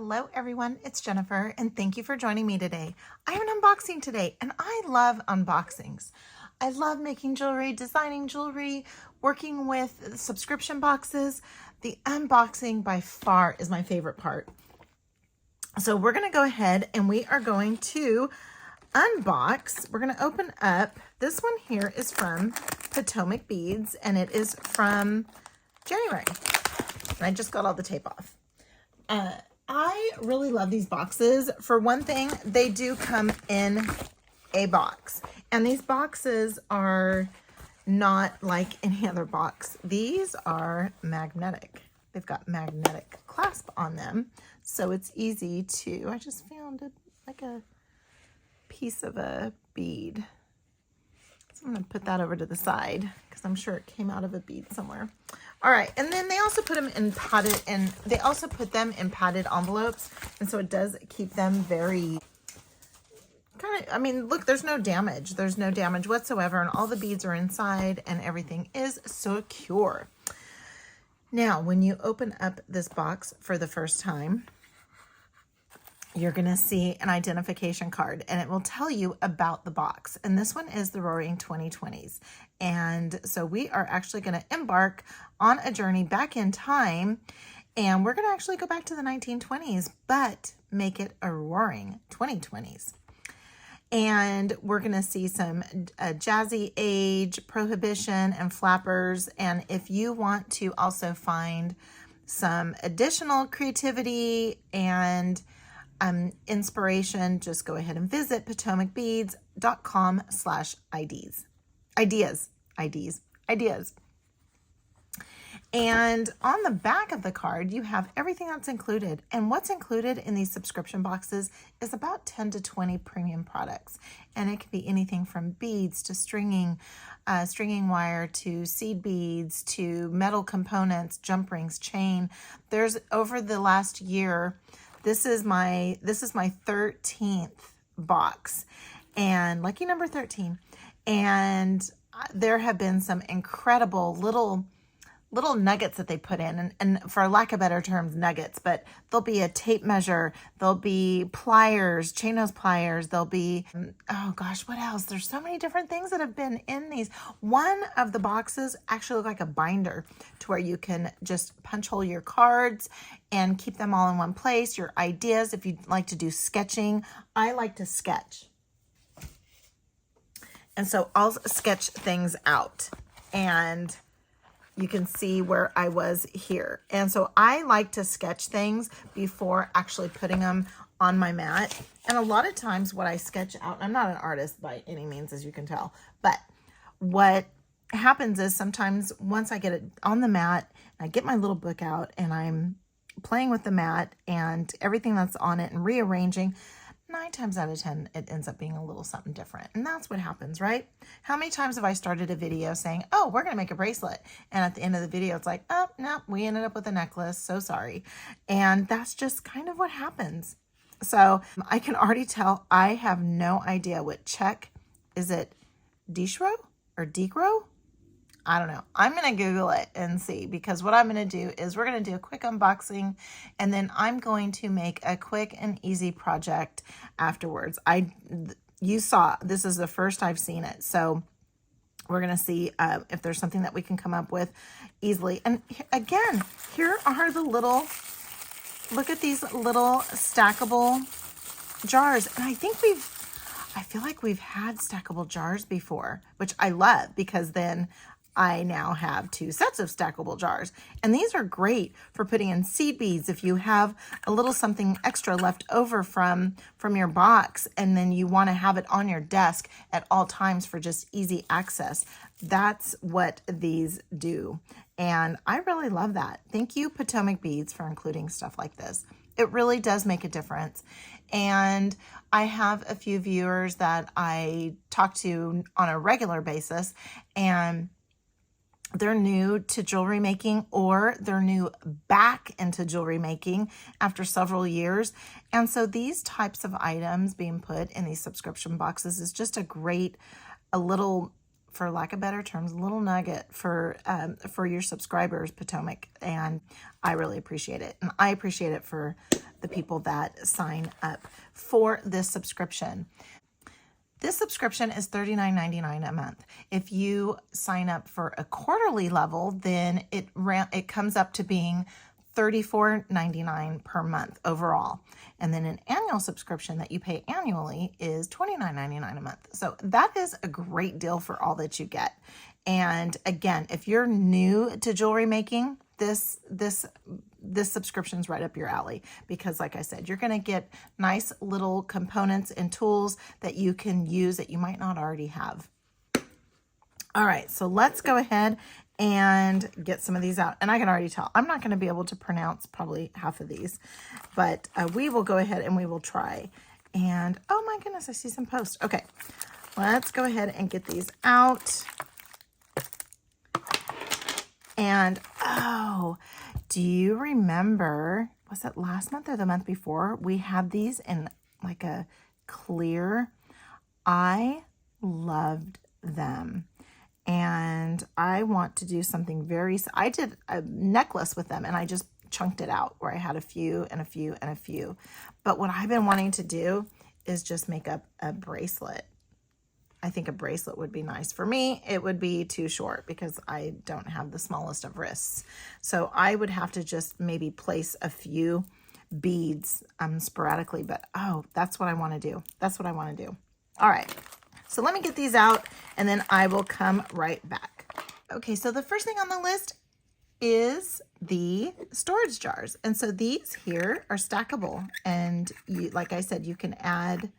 Hello everyone, it's Jennifer and thank you for joining me today. I have an unboxing today and I love unboxings. I love making jewelry, designing jewelry, working with subscription boxes. The unboxing by far is my favorite part. So we're going to go ahead and we are going to unbox. We're going to open up. This one here is from Potomac Beads and it is from January. And I just got all the tape off. I really love these boxes. For one thing, they do come in a box. And these boxes are not like any other box. These are magnetic. They've got magnetic clasp on them. So it's easy to, I just found like a piece of a bead. So I'm going to put that over to the side because I'm sure it came out of a bead somewhere. All right, and then they also put them in padded, and they also put them in padded envelopes, and so it does keep them very kind of, I mean, look, there's no damage. There's no damage whatsoever, and all the beads are inside, and everything is secure. Now, when you open up this box for the first time, you're going to see an identification card and it will tell you about the box. And this one is the Roaring 2020s. And so we are actually going to embark on a journey back in time and we're going to actually go back to the 1920s, but make it a Roaring 2020s. And we're going to see some Jazzy Age, Prohibition, and Flappers. And if you want to also find some additional creativity and inspiration, just go ahead and visit potomacbeads.com/ideas. Ideas. And on the back of the card, you have everything that's included. And what's included in these subscription boxes is about 10 to 20 premium products. And it can be anything from beads to stringing wire to seed beads to metal components, jump rings, chain. There's over the last year, this is my 13th box and lucky number 13. And there have been some incredible little nuggets that they put in, and for lack of better terms, nuggets, but there'll be a tape measure, there'll be pliers, chain nose pliers, there'll be, oh gosh, what else? There's so many different things that have been in these. One of the boxes actually look like a binder to where you can just punch hole your cards and keep them all in one place, your ideas, if you'd like to do sketching. I like to sketch. And so I'll sketch things out and you can see where I was here. And so I like to sketch things before actually putting them on my mat. And a lot of times what I sketch out, I'm not an artist by any means, as you can tell, but what happens is sometimes once I get it on the mat, I get my little book out and I'm playing with the mat and everything that's on it and rearranging, 9 times out of 10, it ends up being a little something different. And that's what happens, right? How many times have I started a video saying, oh, we're going to make a bracelet. And at the end of the video, it's like, oh, no, we ended up with a necklace. So sorry. And that's just kind of what happens. So I can already tell I have no idea what check. Is it Decro or Decro? I don't know. I'm going to Google it and see, because what I'm going to do is we're going to do a quick unboxing and then I'm going to make a quick and easy project afterwards. You saw, this is the first I've seen it. So we're going to see if there's something that we can come up with easily. And again, here are the little, look at these little stackable jars. And I feel like we've had stackable jars before, which I love because then I now have 2 sets of stackable jars. And these are great for putting in seed beads. If you have a little something extra left over from your box and then you want to have it on your desk at all times for just easy access, that's what these do. And I really love that. Thank you, Potomac Beads, for including stuff like this. It really does make a difference. And I have a few viewers that I talk to on a regular basis, and they're new to jewelry making or they're new back into jewelry making after several years. And so these types of items being put in these subscription boxes is just a little for lack of better terms, a little nugget for your subscribers, Potomac, and I really appreciate it. And I appreciate it for the people that sign up for this subscription. This subscription is $39.99 a month. If you sign up for a quarterly level, then it comes up to being $34.99 per month overall. And then an annual subscription that you pay annually is $29.99 a month. So that is a great deal for all that you get. And again, if you're new to jewelry making, this subscription's right up your alley, because like I said, you're going to get nice little components and tools that you can use that you might not already have. All right, so let's go ahead and get some of these out. And I can already tell I'm not going to be able to pronounce probably half of these, but we will go ahead and we will try. And oh my goodness, I see some posts. Okay, let's go ahead and get these out. And oh, do you remember, was it last month or the month before? We had these in like a clear. I loved them. And I want to do something I did a necklace with them and I just chunked it out where I had a few and a few and a few. But what I've been wanting to do is just make up a bracelet. I think a bracelet would be nice. For me, it would be too short because I don't have the smallest of wrists. So I would have to just maybe place a few beads sporadically, but oh, that's what I want to do. That's what I want to do. All right. So let me get these out and then I will come right back. Okay, so the first thing on the list is the storage jars. And so these here are stackable. And like I said, you can add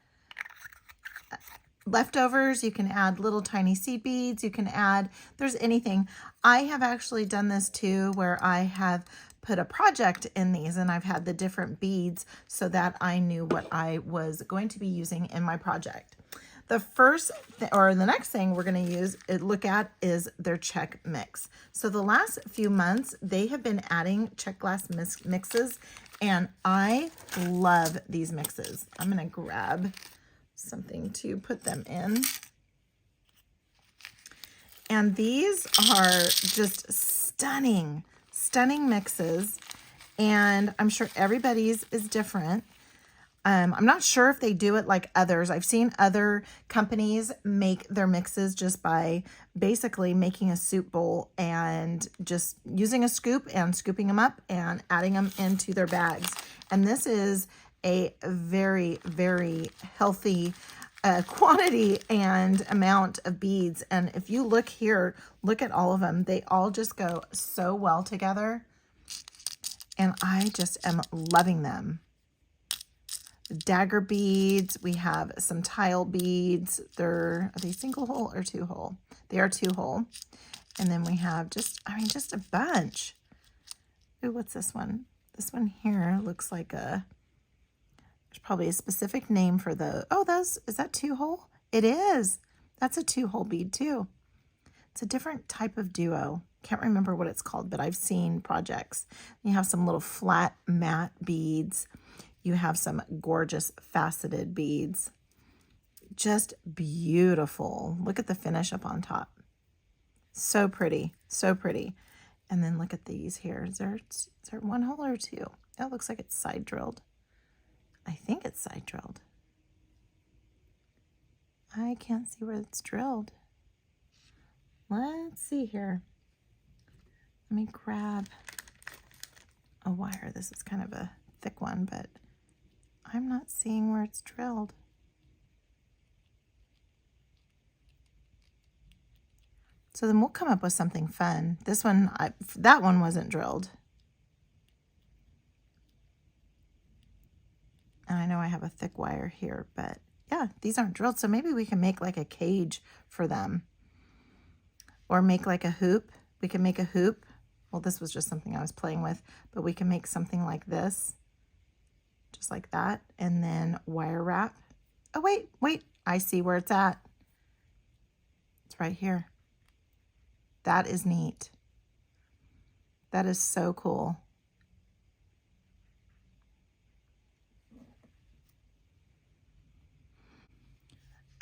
leftovers, you can add little tiny seed beads, you can add, there's anything. I have actually done this too, where I have put a project in these and I've had the different beads so that I knew what I was going to be using in my project. The the next thing we're going to look at is their check mix. So the last few months, they have been adding check glass mixes, and I love these mixes. I'm going to grab something to put them in. And these are just stunning, stunning mixes. And I'm sure everybody's is different. I'm not sure if they do it like others. I've seen other companies make their mixes just by basically making a soup bowl and just using a scoop and scooping them up and adding them into their bags. And this is a very, very healthy quantity and amount of beads. And if you look here, look at all of them. They all just go so well together. And I just am loving them. Dagger beads. We have some tile beads. Are they single hole or two hole? They are two hole. And then we have just a bunch. Ooh, what's this one? This one here looks like there's probably a specific name for is that two hole? It is. That's a two hole bead too. It's a different type of duo. Can't remember what it's called, but I've seen projects. You have some little flat matte beads. You have some gorgeous faceted beads. Just beautiful. Look at the finish up on top. So pretty, so pretty. And then look at these here. Is there one hole or two? It looks like it's side drilled. I think it's side drilled. I can't see where it's drilled. Let's see here. Let me grab a wire. This is kind of a thick one, but I'm not seeing where it's drilled. So then we'll come up with something fun. This one, that one wasn't drilled. And I know I have a thick wire here, but yeah, these aren't drilled. So maybe we can make like a cage for them. Or make like a hoop. We can make a hoop. Well, this was just something I was playing with, but we can make something like this. Just like that, and then wire wrap. Oh, wait, I see where it's at. It's right here. That is neat. That is so cool.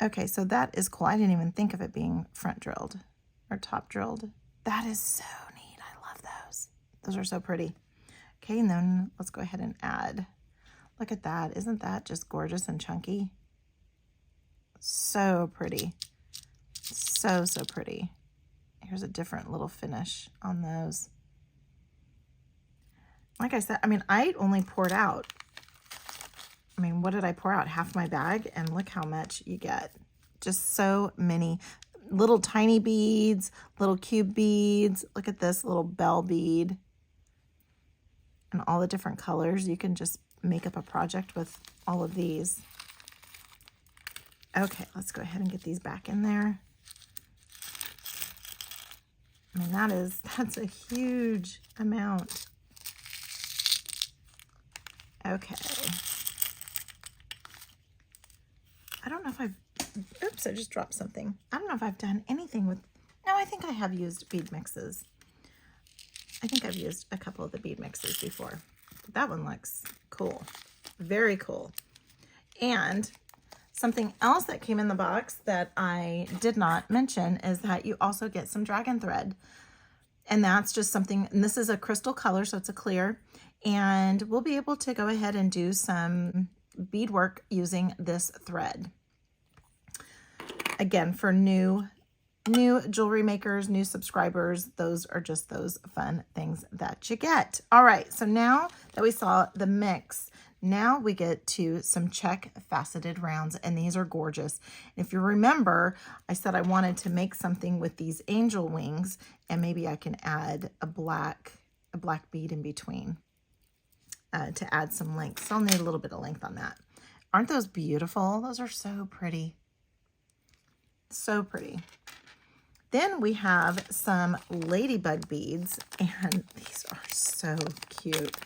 Okay, so that is cool. I didn't even think of it being front drilled or top drilled. That is so neat. I love those. Those are so pretty. Okay, and then let's go ahead and add. Look at that. Isn't that just gorgeous and chunky? So pretty. So, so pretty. Here's a different little finish on those. Like I said, I mean, I only poured out, I mean, what did I pour out? Half my bag, and look how much you get. Just so many little tiny beads, little cube beads. Look at this little bell bead. And all the different colors. You can just make up a project with all of these. Okay, let's go ahead and get these back in there. I mean, that's a huge amount. Okay. I don't know if I've, oops, I just dropped something. I don't know if I've done anything with, no, I think I have used bead mixes. I think I've used a couple of the bead mixes before. But that one looks cool. Very cool. And something else that came in the box that I did not mention is that you also get some dragon thread. And that's just something, and this is a crystal color, so it's a clear. And we'll be able to go ahead and do some beadwork using this thread. Again, for new jewelry makers, new subscribers, those are just those fun things that you get. All right, so now that we saw the mix, now we get to some check faceted rounds, and these are gorgeous. If you remember, I said I wanted to make something with these angel wings, and maybe I can add a black bead in between to add some length. So I'll need a little bit of length on that. Aren't those beautiful? Those are so pretty. So pretty. Then we have some ladybug beads, and these are so cute.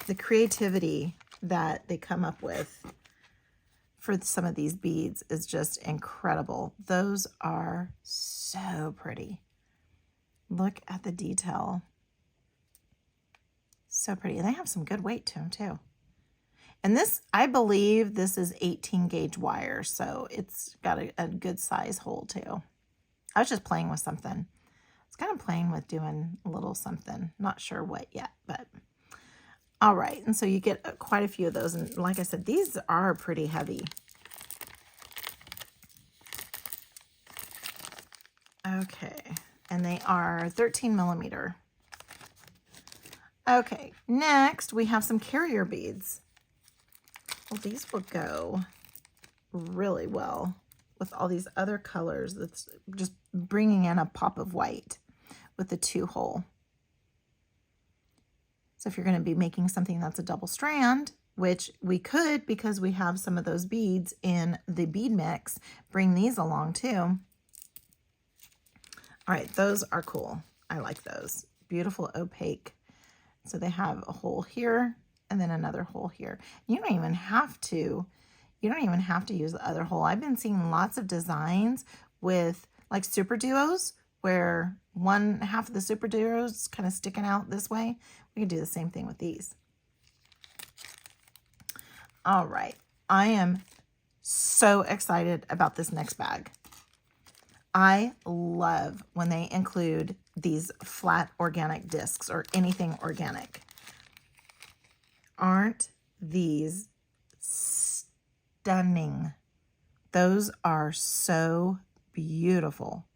The creativity that they come up with for some of these beads is just incredible. Those are so pretty. Look at the detail. So pretty. And they have some good weight to them too. And this, I believe this is 18 gauge wire, so it's got a good size hole too. I was just playing with something. I was kind of playing with doing a little something. Not sure what yet, but all right. And so you get quite a few of those. And like I said, these are pretty heavy. Okay. And they are 13 millimeter. Okay. Next, we have some carrier beads. Well, these will go really well with all these other colors. That's just bringing in a pop of white with the 2-hole. So if you're going to be making something that's a double strand, which we could because we have some of those beads in the bead mix, bring these along too. All right, those are cool. I like those. Beautiful opaque. So they have a hole here and then another hole here. You don't even have to use the other hole. I've been seeing lots of designs with like super duos where one half of the super duo is kind of sticking out this way. We can do the same thing with these. All right. I am so excited about this next bag. I love when they include these flat organic discs or anything organic. Aren't these stunning? Those are so beautiful.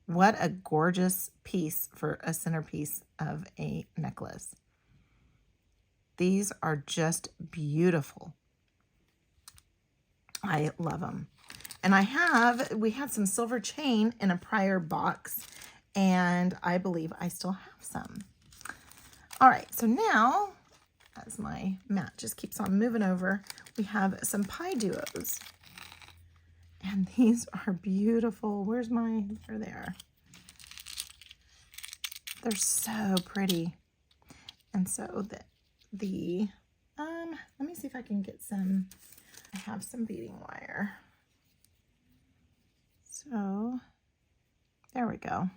What a gorgeous piece for a centerpiece of a necklace. These are just beautiful. I love them. And we had some silver chain in a prior box, and I believe I still have some. All right, so now, as my mat just keeps on moving over, we have some pie duos. And these are beautiful. Where's mine? There they are. They're so pretty. And so let me see if I can get some, I have some beading wire. So there we go.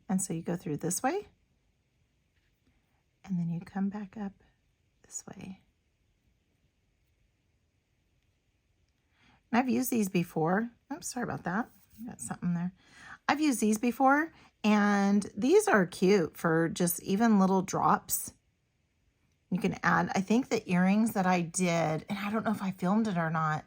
And so you go through this way, and then you come back up this way. And I've used these before. Oops, sorry about that. Got something there. I've used these before, and these are cute for just even little drops. You can add, I think the earrings that I did, and I don't know if I filmed it or not,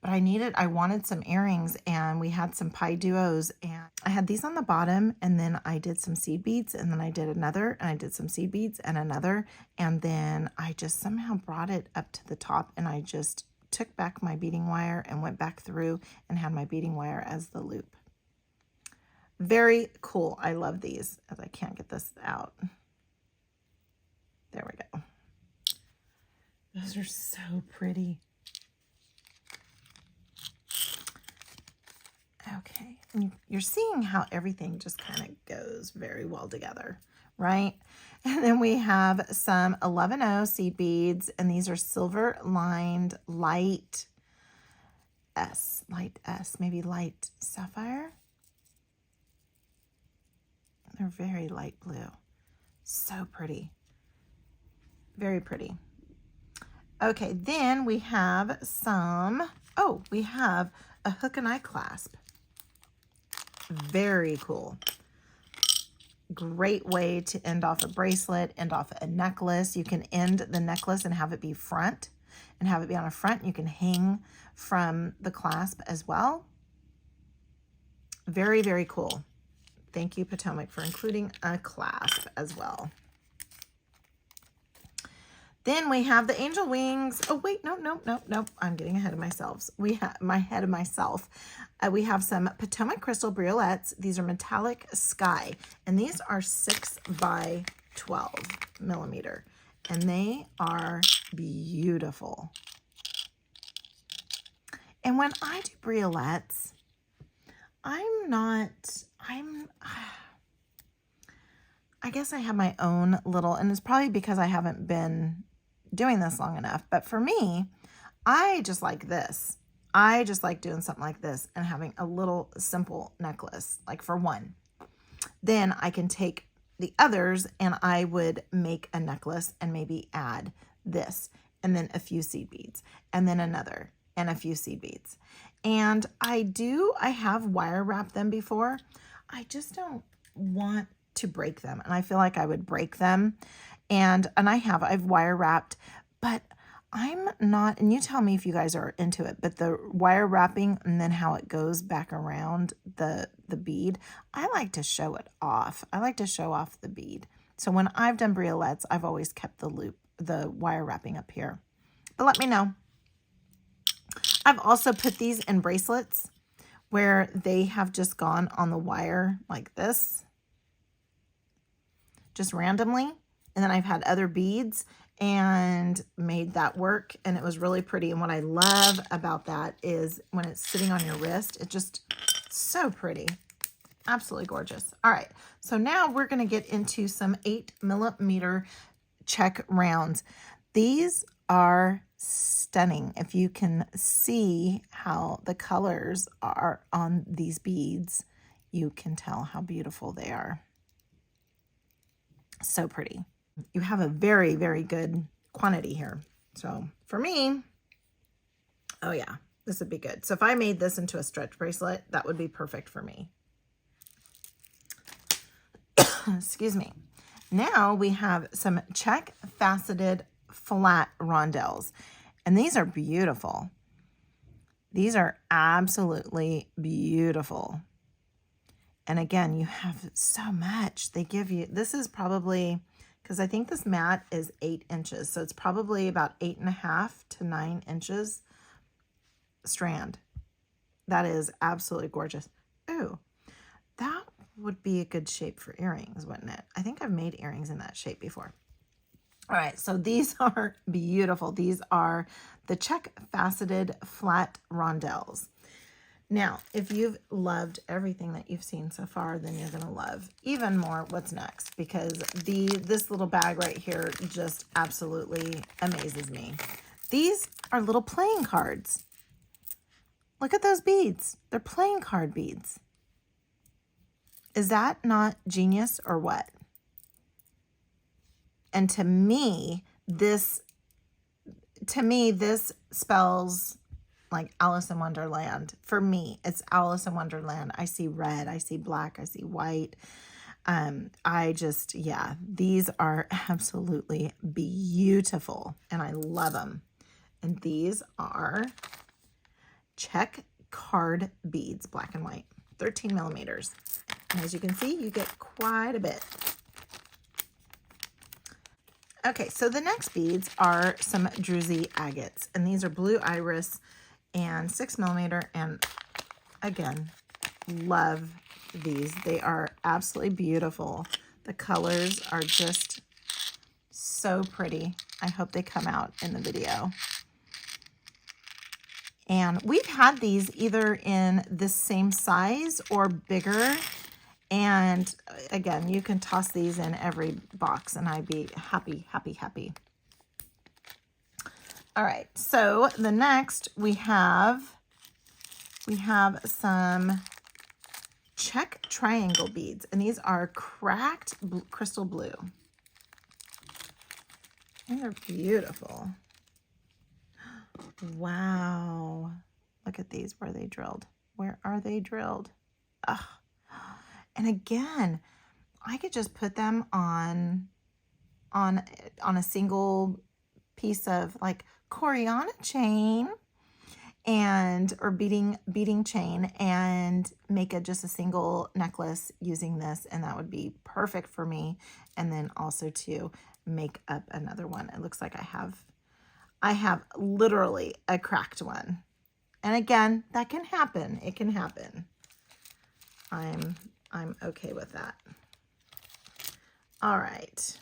but I wanted some earrings, and we had some pie duos, and I had these on the bottom, and then I did some seed beads, and then I did another, and I did some seed beads and another, and then I just somehow brought it up to the top, and I just took back my beading wire and went back through and had my beading wire as the loop. Very cool. I love these, as I can't get this out. There we go. Those are so pretty. Okay, and you're seeing how everything just kind of goes very well together, right? And then we have some 11-0 seed beads, and these are silver lined light S, maybe light sapphire. They're very light blue. So pretty. Very pretty. Okay, then we have we have a hook and eye clasp. Very cool. Great way to end off a bracelet, end off a necklace. You can end the necklace and have it be front and have it be on a front. You can hang from the clasp as well. Very, very cool. Thank you, Potomac, for including a clasp as well. Then we have the angel wings. Oh, wait, no. I'm getting ahead of myself. We have we have some Potomac Crystal Briolets. These are metallic sky, and these are 6 by 12 millimeter, and they are beautiful. And when I do briolets, I guess I have my own little, and it's probably because I haven't been doing this long enough, but for me, I just like this. I just like doing something like this and having a little simple necklace, like for one. Then I can take the others and I would make a necklace and maybe add this and then a few seed beads and then another and a few seed beads. And I have wire wrapped them before. I just don't want to break them, and I feel like I would break them, and I've wire wrapped, but I'm not, and you tell me if you guys are into it, but the wire wrapping and then how it goes back around the bead, I like to show it off. I like to show off the bead. So when I've done briolets, I've always kept the wire wrapping up here, but let me know. I've also put these in bracelets where they have just gone on the wire like this, just randomly. And then I've had other beads and made that work, and it was really pretty. And what I love about that is when it's sitting on your wrist, it's just so pretty. Absolutely gorgeous. All right, so now we're going to get into some 8 millimeter check rounds. These are stunning. If you can see how the colors are on these beads, you can tell how beautiful they are. So pretty. You have a very, very good quantity here. So for me, oh yeah, this would be good. So if I made this into a stretch bracelet, that would be perfect for me. Excuse me. Now we have some check faceted flat rondelles, and these are beautiful. These are absolutely beautiful. And again, you have so much. They give you, this is probably, because I think this mat is 8 inches. So it's probably about 8.5 to 9 inches strand. That is absolutely gorgeous. Ooh, that would be a good shape for earrings, wouldn't it? I think I've made earrings in that shape before. All right, so these are beautiful. These are the check faceted flat rondelles. Now, if you've loved everything that you've seen so far, then you're going to love even more what's next, because this little bag right here just absolutely amazes me. These are little playing cards. Look at those beads. They're playing card beads. Is that not genius or what? And to me, this spells like Alice in Wonderland. For me, it's Alice in Wonderland. I see red, I see black, I see white. Yeah, these are absolutely beautiful and I love them. And these are check card beads, black and white, 13 millimeters. And as you can see, you get quite a bit. Okay, so the next beads are some Druzy agates, and these are blue iris and 6 millimeter. And again, love these. They are absolutely beautiful. The colors are just so pretty. I hope they come out in the video. And we've had these either in the same size or bigger. And again, you can toss these in every box and I'd be happy, happy, happy. All right, so the next we have some check triangle beads, and these are cracked crystal blue. And they're beautiful. Wow. Look at these. Where are they drilled? Where are they drilled? Ugh. And again, I could just put them on a single piece of like Coriana chain or beading chain and make just a single necklace using this, and that would be perfect for me. And then also to make up another one. It looks like I have literally a cracked one. And again, that can happen. It can happen. I'm okay with that. All right.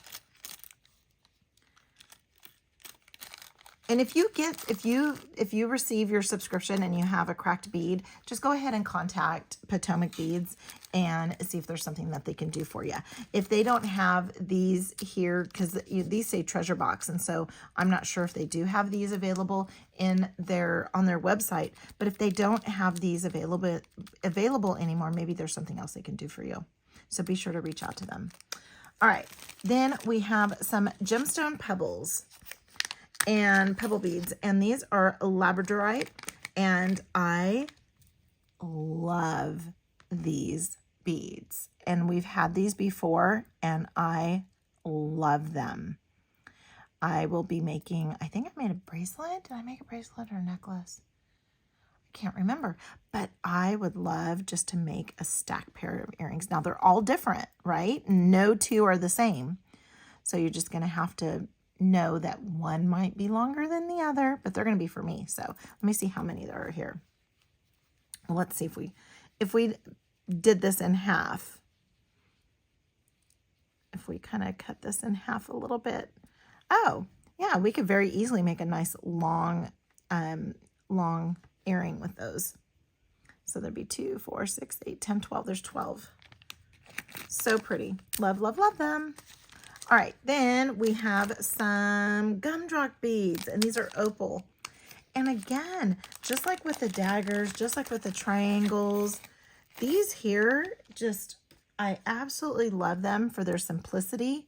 And if you receive your subscription and you have a cracked bead, just go ahead and contact Potomac Beads and see if there's something that they can do for you. If they don't have these here, because these say treasure box, and so I'm not sure if they do have these available on their website. But if they don't have these available anymore, maybe there's something else they can do for you. So be sure to reach out to them. All right, then we have some gemstone pebbles and pebble beads, and these are labradorite, and I love these beads, and we've had these before and I love them. I will be making, I think I made a bracelet. Did I make a bracelet or a necklace? I can't remember, but I would love just to make a stacked pair of earrings. Now they're all different, right? No two are the same, so you're just going to have to know that one might be longer than the other, but they're going to be for me. So let me see how many there are here. Let's see if we did this in half. If we kind of cut this in half a little bit. Oh, yeah, we could very easily make a nice long earring with those. So there'd be 2, 4, 6, 8, 10, 12. There's 12. So pretty. Love, love, love them. All right, then we have some gumdrop beads, and these are opal. And again, just like with the daggers, just like with the triangles, these here, I absolutely love them for their simplicity,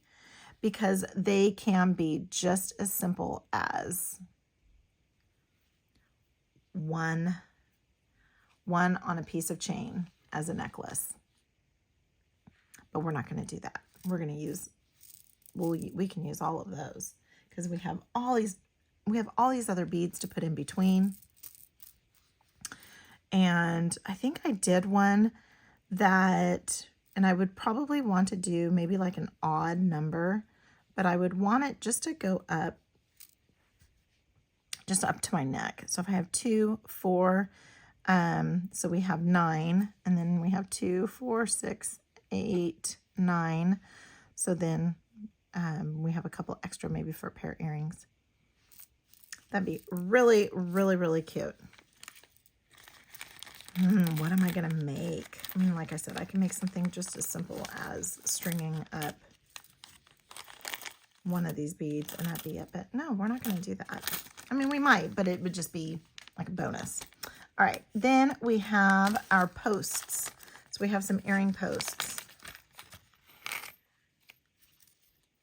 because they can be just as simple as one on a piece of chain as a necklace. But we're not going to do that. We're going to use, we can use all of those, because we have all these other beads to put in between. And I think I did one that, and I would probably want to do maybe like an odd number, but I would want it just to go up, just up to my neck. So if I have 2, 4, so we have 9, and then we have 2, 4, 6, 8, 9. So then we have a couple extra maybe for a pair of earrings. That'd be really, really, really cute. What am I going to make? I mean, like I said, I can make something just as simple as stringing up one of these beads and that'd be it. But no, we're not going to do that. I mean, we might, but it would just be like a bonus. All right, then we have our posts. So we have some earring posts,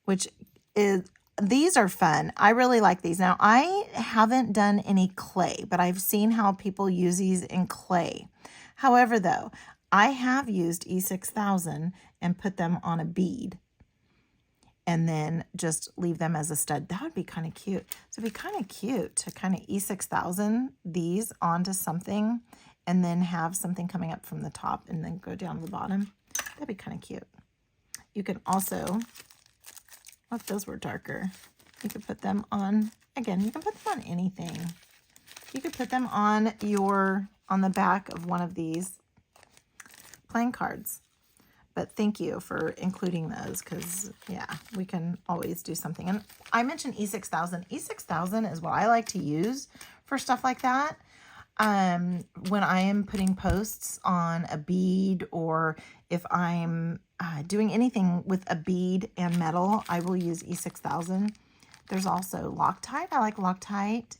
which is these are fun. I really like these. Now, I haven't done any clay, but I've seen how people use these in clay. However, though, I have used E6000 and put them on a bead and then just leave them as a stud. That would be kind of cute. So it'd be kind of cute to kind of E6000 these onto something and then have something coming up from the top and then go down to the bottom. That'd be kind of cute. You could also, if those were darker, you could put them on, again, you can put them on anything. You could put them on the back of one of these playing cards. But thank you for including those because, yeah, we can always do something. And I mentioned E6000. E6000 is what I like to use for stuff like that. When I am putting posts on a bead, or if I'm doing anything with a bead and metal, I will use E6000. There's also Loctite. I like Loctite.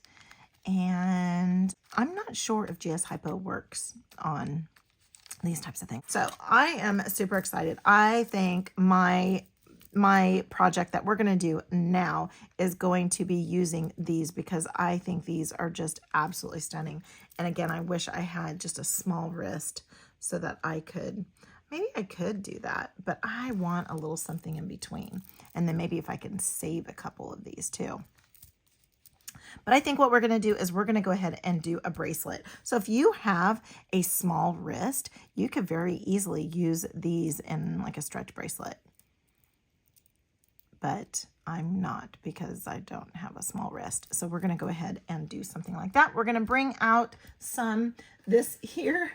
And I'm not sure if GS Hypo works on these types of things. So I am super excited. I think my project that we're going to do now is going to be using these because I think these are just absolutely stunning. And again, I wish I had just a small wrist so that maybe I could do that, but I want a little something in between. And then maybe if I can save a couple of these too. But I think what we're going to do is we're going to go ahead and do a bracelet. So if you have a small wrist, you could very easily use these in like a stretch bracelet. But I'm not because I don't have a small wrist. So we're going to go ahead and do something like that. We're going to bring out this here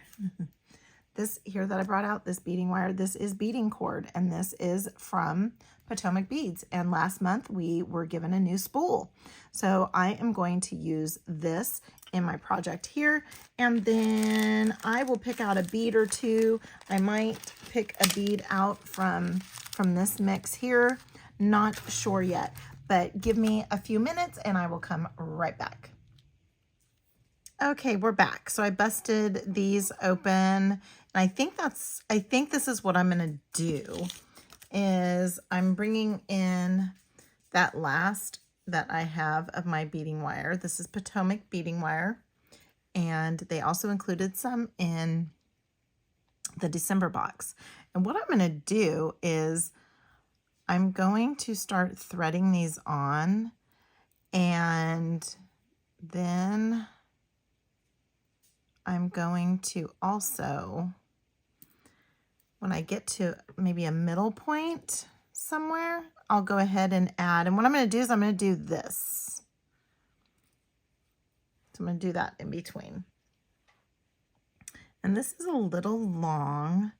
that I brought out, this beading wire. This is beading cord, and this is from Potomac Beads. And last month we were given a new spool. So I am going to use this in my project here. And then I will pick out a bead or two. I might pick a bead out from this mix here. Not sure yet, but give me a few minutes and I will come right back. Okay, we're back. So I busted these open, and I think this is what I'm going to do is I'm bringing in that last that I have of my beading wire. This is Potomac beading wire, and they also included some in the December box. And what I'm going to do is I'm going to start threading these on, and then I'm going to also, when I get to maybe a middle point somewhere, I'll go ahead and add. And what I'm going to do is I'm going to do this. So I'm going to do that in between. And this is a little long,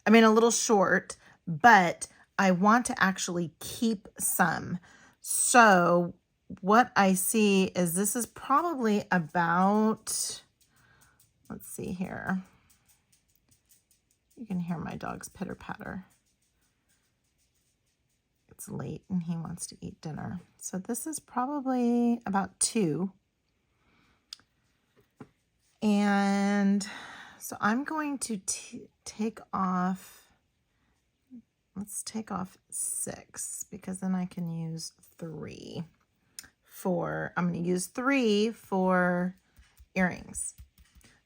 a little short, but I want to actually keep some. So what I see is this is probably about, let's see here. You can hear my dog's pitter patter. It's late and he wants to eat dinner. So this is probably about 2. And so I'm going to take off, let's take off 6 because then I can use 3 I'm going to use 3 for earrings.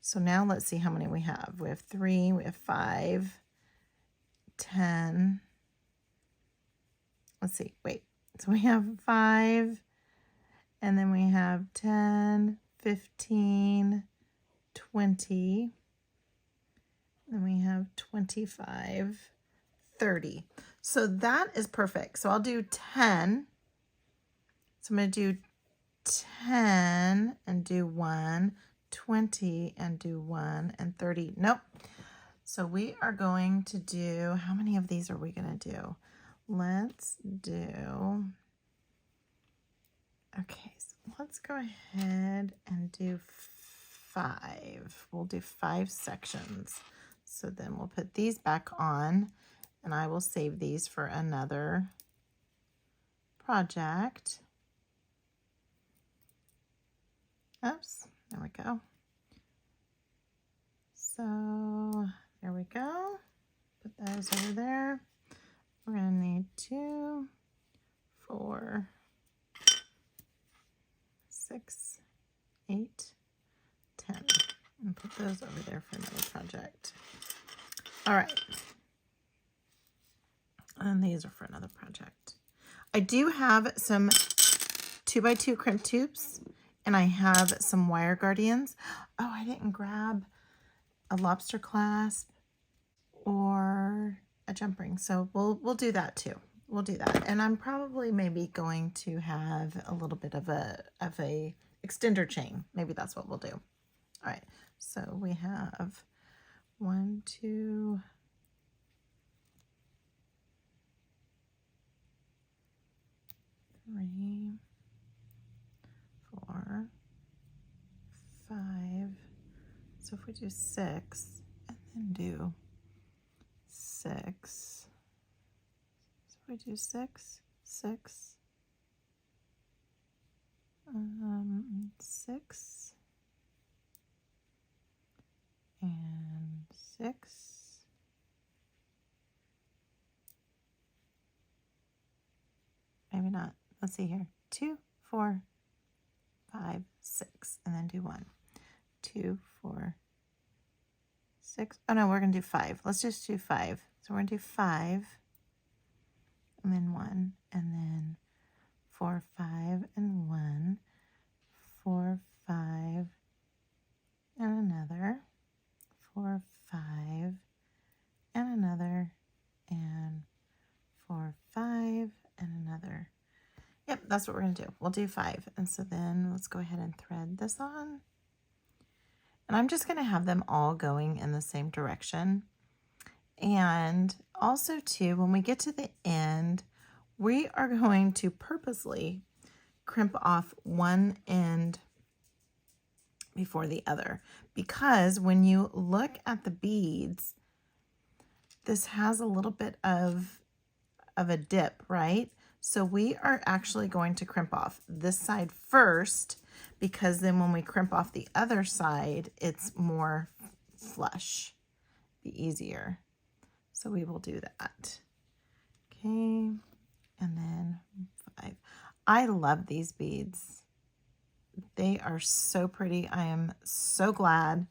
So now let's see how many we have. We have 3, we have 5, 10. Let's see, wait. So we have 5, and then we have 10, 15, 20. Then we have 25, 30. So that is perfect. So I'll do 10. So I'm going to do 10 and do 1. 20 and do 1, and 30. Nope. So we are going to do, how many of these are we going to do? Let's do, okay, so let's go ahead and do 5. We'll do 5 sections. So then we'll put these back on, and I will save these for another project. Oops. There we go. So there we go. Put those over there. We're going to need 2, 4, 6, 8, 10. And put those over there for another project. All right. And these are for another project. I do have some 2x2 crimp tubes, and I have some wire guardians. Oh, I didn't grab a lobster clasp or a jump ring, so we'll do that too. We'll do that, and I'm probably maybe going to have a little bit of a extender chain. Maybe that's what we'll do. All right, so we have 1, 2, 3, 4, 5. So if we do 6 and then do 6, so we do 6, 6, 6, and 6, maybe not. Let's see here. 2, 4, 5, 6, and then do 1, 2, 4, 6. Oh no, we're gonna do 5. Let's just do 5. So we're gonna do 5, and then 1, and then 4, 5, and 1, 4, 5, and another, 4, 5, and another, and 4, 5, and another. Yep, that's what we're gonna do. We'll do 5. And so then let's go ahead and thread this on. And I'm just gonna have them all going in the same direction. And also too, when we get to the end, we are going to purposely crimp off one end before the other, because when you look at the beads, this has a little bit of a dip, right? So we are actually going to crimp off this side first, because then when we crimp off the other side, it's more flush, be easier. So we will do that. Okay, and then 5. I love these beads. They are so pretty. I am so glad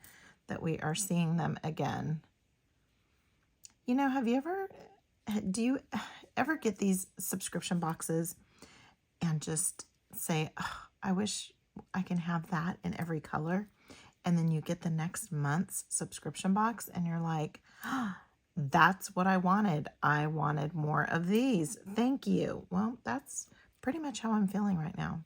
that we are seeing them again. You know, do you ever get these subscription boxes and just say, oh, I wish I can have that in every color? And then you get the next month's subscription box and you're like, oh, that's what I wanted. I wanted more of these. Thank you. Well, that's pretty much how I'm feeling right now.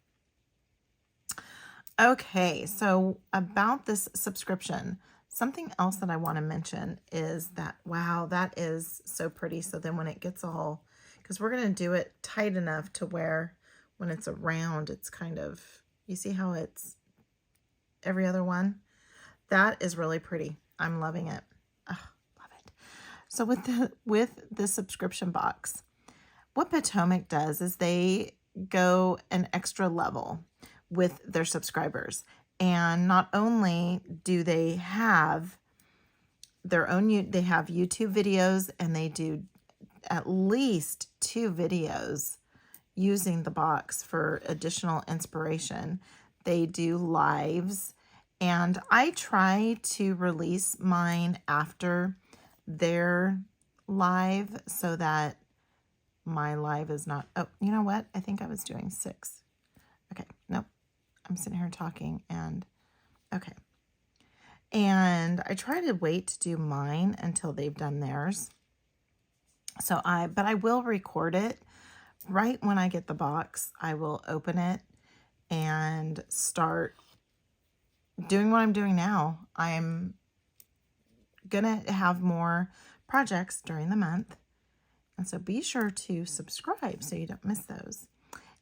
Okay, so about this subscription, something else that I want to mention is that, wow, that is so pretty. So then when it gets all, because we're going to do it tight enough to where when it's around, it's kind of, you see how it's every other one? That is really pretty. I'm loving it. Oh, love it. So with the subscription box, what Potomac does is they go an extra level with their subscribers. And not only do they have their own, they have YouTube videos, and they do at least 2 videos using the box for additional inspiration. They do lives, and I try to release mine after their live so that my live is not, oh, you know what? I think I was doing 6. Okay, nope. I'm sitting here talking and, okay. And I try to wait to do mine until they've done theirs. So but I will record it right when I get the box. I will open it and start doing what I'm doing now. I'm gonna have more projects during the month. And so be sure to subscribe so you don't miss those.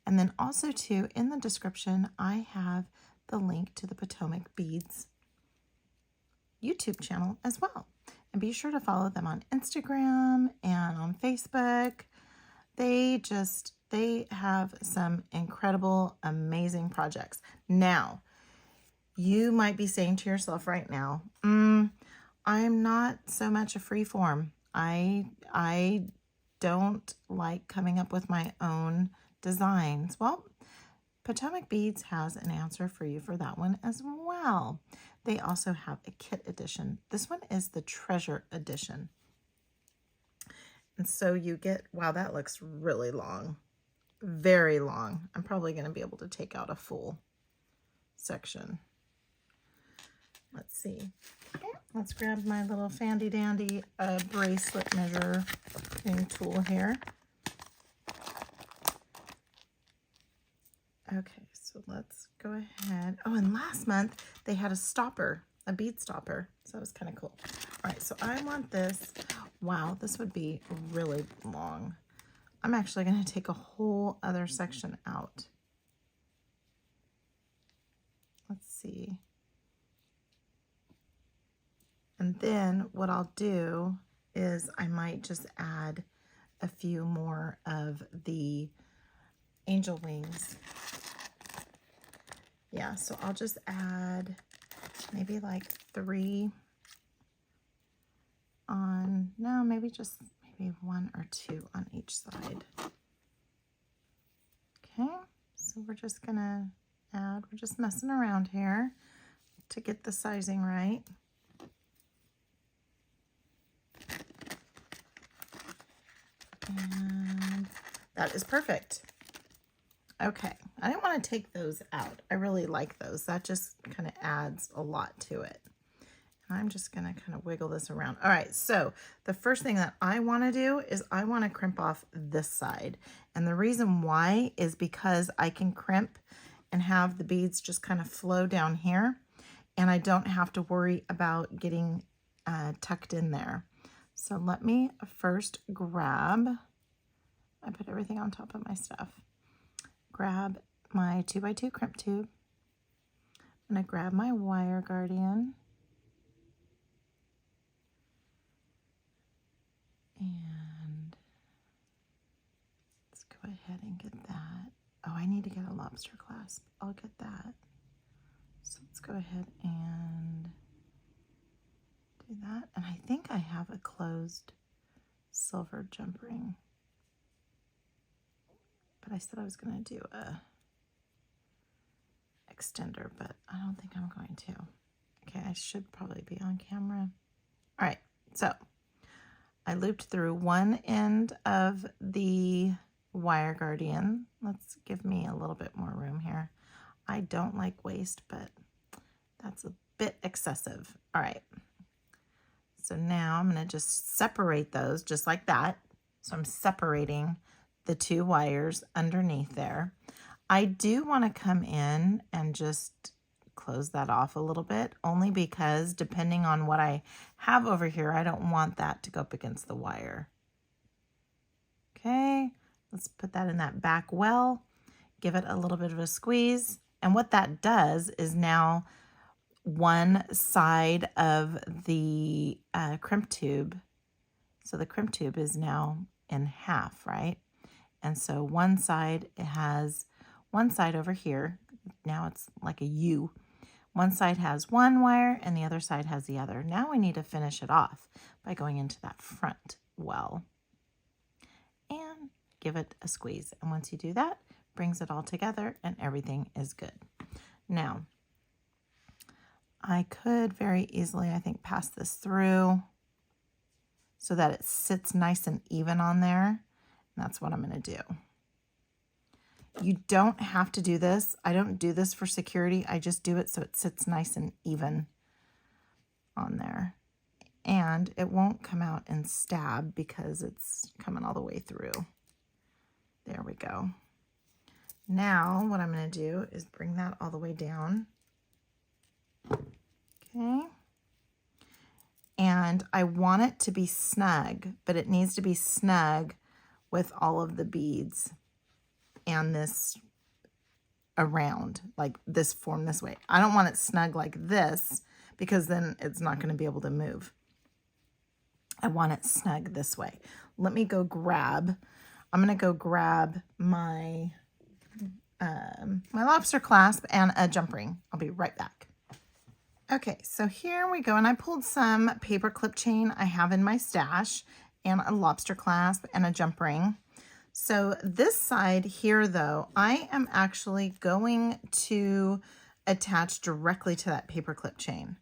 And then also too, in the description, I have the link to the Potomac Beads YouTube channel as well. And be sure to follow them on Instagram and on Facebook. They have some incredible, amazing projects. Now, you might be saying to yourself right now, I'm not so much a free form. I don't like coming up with my own designs. Well, Potomac Beads has an answer for you for that one as well. They also have a kit edition. This one is the treasure edition. And so you get, wow, that looks really long. Very long. I'm probably going to be able to take out a full section. Let's see. Let's grab my little fandy dandy bracelet measuring tool here. Okay, so let's go ahead. Oh, and last month they had a stopper, a bead stopper. So that was kind of cool. All right, so I want this. Wow, this would be really long. I'm actually going to take a whole other section out. Let's see. And then what I'll do is I might just add a few more of the angel wings. Yeah, so I'll just add maybe like 3 on, no, maybe just maybe 1 or 2 on each side. Okay, so we're just gonna add, we're just messing around here to get the sizing right. And that is perfect. Okay, I didn't want to take those out. I really like those. That just kind of adds a lot to it. And I'm just going to kind of wiggle this around. All right, so the first thing that I want to do is I want to crimp off this side. And the reason why is because I can crimp and have the beads just kind of flow down here. And I don't have to worry about getting tucked in there. So let me first grab, I put everything on top of my stuff. Grab my 2x2 crimp tube. I'm going to grab my wire guardian. And let's go ahead and get that. Oh, I need to get a lobster clasp. I'll get that. So let's go ahead and do that. And I think I have a closed silver jump ring. But I said I was going to do a extender, but I don't think I'm going to. Okay, I should probably be on camera. All right, so I looped through one end of the wire guardian. Let's give me a little bit more room here. I don't like waste, but that's a bit excessive. All right, so now I'm going to just separate those just like that. So I'm separating the 2 wires underneath there. I do want to come in and just close that off a little bit, only because depending on what I have over here, I don't want that to go up against the wire. Okay, let's put that in that back well, give it a little bit of a squeeze. And what that does is now one side of the crimp tube, so the crimp tube is now in half, right? And so one side, it has one side over here. Now it's like a U. One side has one wire and the other side has the other. Now we need to finish it off by going into that front well and give it a squeeze. And once you do that, brings it all together and everything is good. Now, I could very easily, I think, pass this through so that it sits nice and even on there. That's what I'm going to do. You don't have to do this. I don't do this for security. I just do it so it sits nice and even on there. And it won't come out and stab because it's coming all the way through. There we go. Now what I'm going to do is bring that all the way down. Okay. And I want it to be snug, but it needs to be snug with all of the beads and this around, like this form this way. I don't want it snug like this because then it's not going to be able to move. I want it snug this way. Let me go grab, I'm going to go grab my, my lobster clasp and a jump ring. I'll be right back. Okay, so here we go. And I pulled some paper clip chain I have in my stash and a lobster clasp and a jump ring. So this side here though, I am actually going to attach directly to that paper clip chain.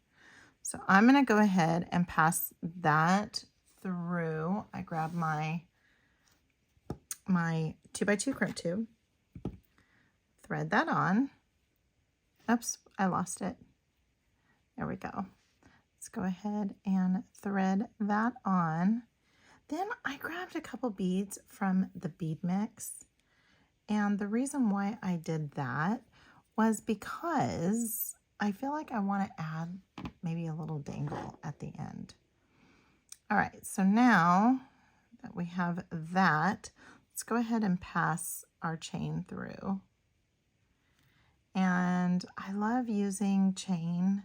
So I'm going to go ahead and pass that through. I grab my 2x2 crimp tube, thread that on. Oops, I lost it. There we go. Let's go ahead and thread that on. Then I grabbed a couple beads from the bead mix. And the reason why I did that was because I feel like I want to add maybe a little dangle at the end. All right, so now that we have that, let's go ahead and pass our chain through. And I love using chain,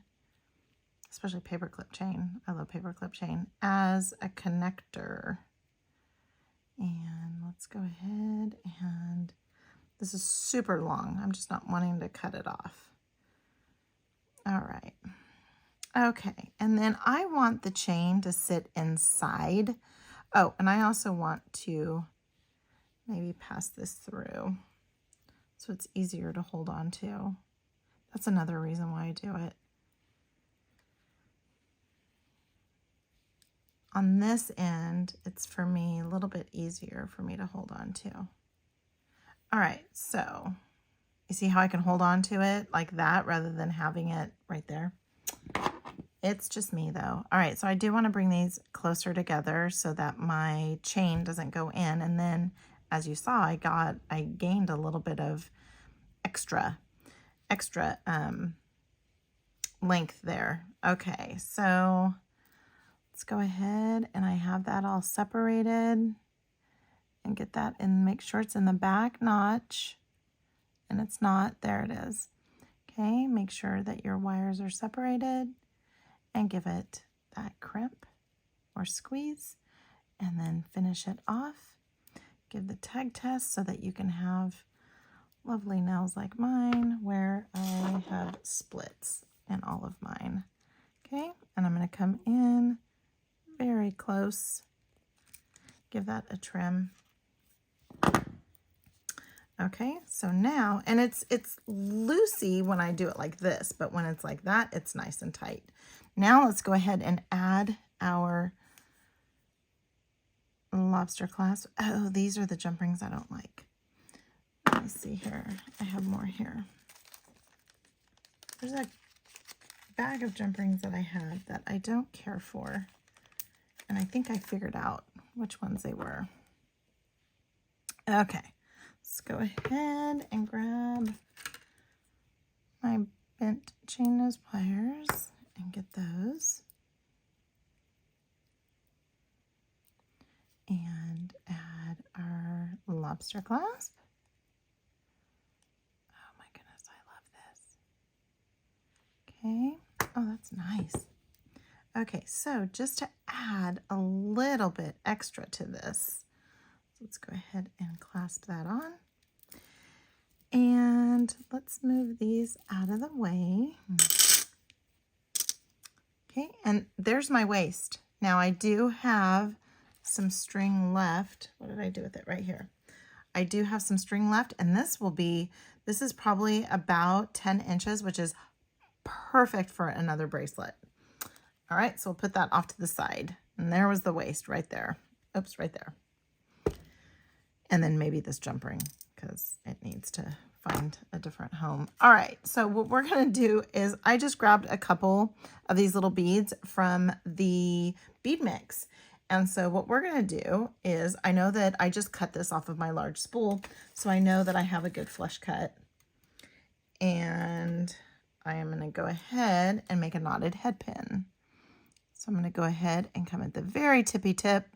especially paperclip chain. I love paperclip chain as a connector. And let's go ahead and this is super long. I'm just not wanting to cut it off. All right. Okay, and then I want the chain to sit inside. Oh, and I also want to maybe pass this through so it's easier to hold on to. That's another reason why I do it. On this end, it's for me a little bit easier for me to hold on to. All right, so you see how I can hold on to it like that rather than having it right there? It's just me though. All right, so I do want to bring these closer together so that my chain doesn't go in. And then as you saw, I gained a little bit of extra length there. Okay, so let's go ahead and I have that all separated and get that and make sure it's in the back notch. And it's not, there it is. Okay, make sure that your wires are separated and give it that crimp or squeeze and then finish it off. Give the tag test so that you can have lovely nails like mine where I have splits in all of mine. Okay, and I'm going to come in very close, give that a trim. Okay, so now, and it's loosey when I do it like this, but when it's like that, it's nice and tight. Now let's go ahead and add our lobster clasp. Oh, these are the jump rings I don't like. Let me see here. I have more here. There's a bag of jump rings that I have that I don't care for. And I think I figured out which ones they were. Okay, let's go ahead and grab my bent chain nose pliers and get those. And add our lobster clasp. Oh my goodness, I love this. Okay, oh, that's nice. Okay, so just to add a little bit extra to this, let's go ahead and clasp that on. And let's move these out of the way. Okay, and there's my waist. Now I do have some string left. What did I do with it? Right here. I do have some string left, and this is probably about 10 inches, which is perfect for another bracelet. All right, so we'll put that off to the side. And there was the waist right there. Oops, right there. And then maybe this jump ring because it needs to find a different home. All right, so what we're gonna do is I just grabbed a couple of these little beads from the bead mix. And so what we're gonna do is, I know that I just cut this off of my large spool, so I know that I have a good flush cut. And I am gonna go ahead and make a knotted head pin. So I'm gonna go ahead and come at the very tippy tip,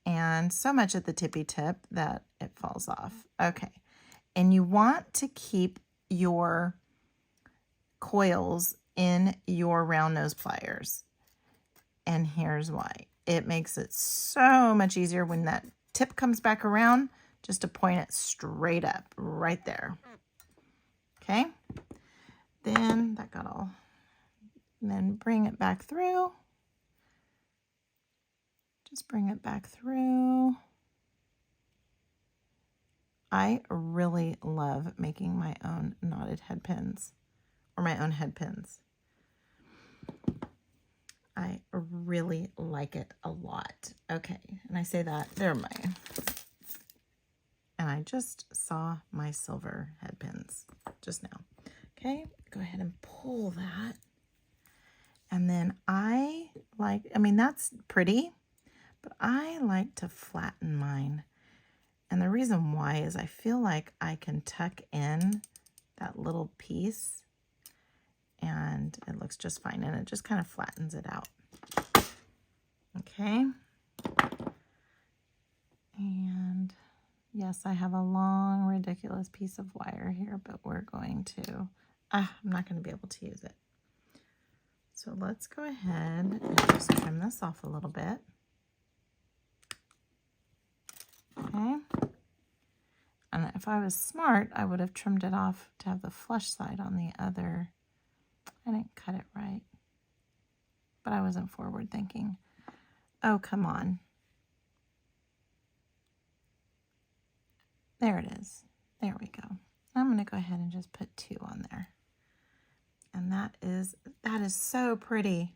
and so much at the tippy tip that it falls off. Okay, and you want to keep your coils in your round nose pliers. And here's why. It makes it so much easier when that tip comes back around, just to point it straight up right there. Okay, then that got all, and then bring it back through. Just bring it back through. I really love making my own knotted head pins, or my own head pins. I really like it a lot. Okay, and I say that, they're mine. And I just saw my silver head pins just now. Okay, go ahead and pull that. And then I mean, that's pretty, but I like to flatten mine. And the reason why is I feel like I can tuck in that little piece and it looks just fine. And it just kind of flattens it out. Okay. And yes, I have a long, ridiculous piece of wire here, but we're going to, I'm not going to be able to use it. So let's go ahead and just trim this off a little bit. Okay. And if I was smart, I would have trimmed it off to have the flush side on the other. I didn't cut it right, but I wasn't forward thinking. Oh, come on. There it is. There we go. I'm going to go ahead and just put 2 on there. And that is so pretty.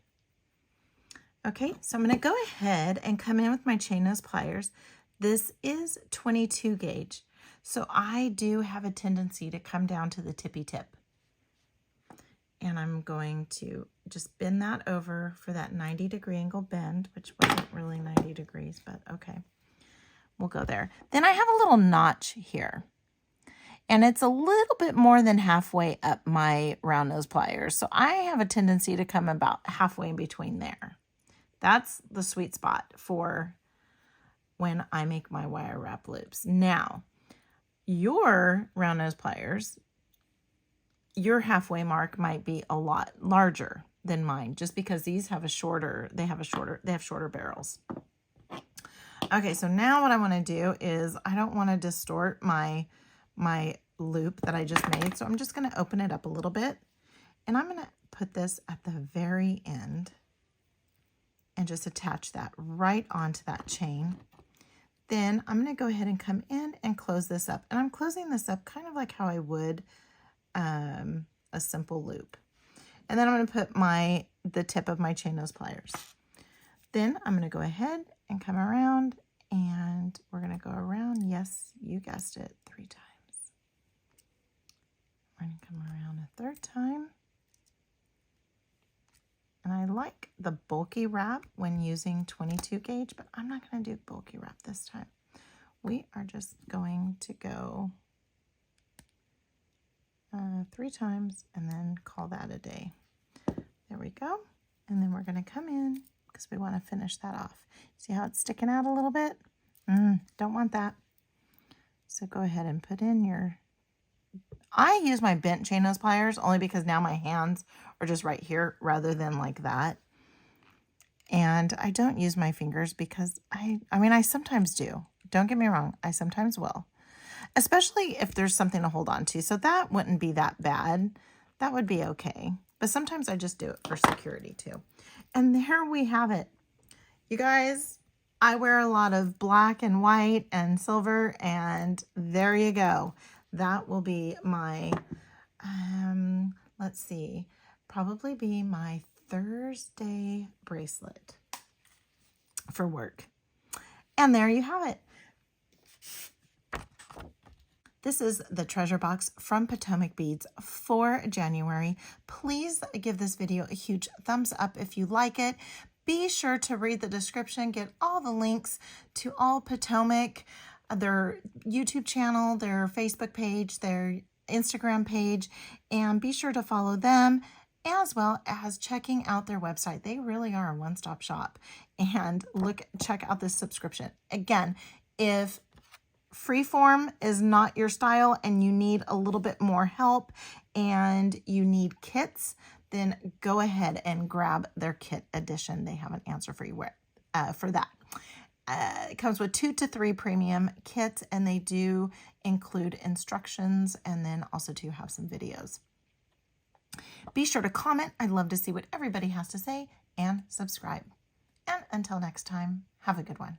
Okay, so I'm going to go ahead and come in with my chain nose pliers. This is 22 gauge. So I do have a tendency to come down to the tippy tip. And I'm going to just bend that over for that 90-degree angle bend, which wasn't really 90 degrees, but okay. We'll go there. Then I have a little notch here. And it's a little bit more than halfway up my round nose pliers. So I have a tendency to come about halfway in between there. That's the sweet spot for when I make my wire wrap loops. Now, your round nose pliers, your halfway mark might be a lot larger than mine, just because these have they have shorter barrels. Okay, so now what I want to do is I don't want to distort my loop that I just made. So I'm just going to open it up a little bit, and I'm going to put this at the very end and just attach that right onto that chain. Then I'm going to go ahead and come in and close this up. And I'm closing this up kind of like how I would a simple loop. And then I'm going to put the tip of my chain nose pliers. Then I'm going to go ahead and come around, and we're going to go around, yes, you guessed it, 3 times. We're going to come around a 3rd time. And I like the bulky wrap when using 22 gauge, but I'm not going to do bulky wrap this time. We are just going to go 3 times and then call that a day. There we go. And then we're going to come in because we want to finish that off. See how it's sticking out a little bit? Don't want that. So go ahead and put in your... I use my bent chain nose pliers only because now my hands are just right here rather than like that. And I don't use my fingers because I mean, I sometimes do. Don't get me wrong. I sometimes will, especially if there's something to hold on to. So that wouldn't be that bad. That would be okay. But sometimes I just do it for security too. And there we have it. You guys, I wear a lot of black and white and silver, and there you go. That will be my, let's see, probably be my Thursday bracelet for work. And there you have it. This is the treasure box from Potomac Beads for January. Please give this video a huge thumbs up if you like it. Be sure to read the description, get all the links to all Potomac, their YouTube channel, their Facebook page, their Instagram page, and be sure to follow them as well as checking out their website. They really are a one-stop shop. And check out this subscription. Again, if freeform is not your style and you need a little bit more help and you need kits, then go ahead and grab their kit edition. They have an answer for you for that. It comes with 2 to 3 premium kits, and they do include instructions and then also do have some videos. Be sure to comment. I'd love to see what everybody has to say, and subscribe. And until next time, have a good one.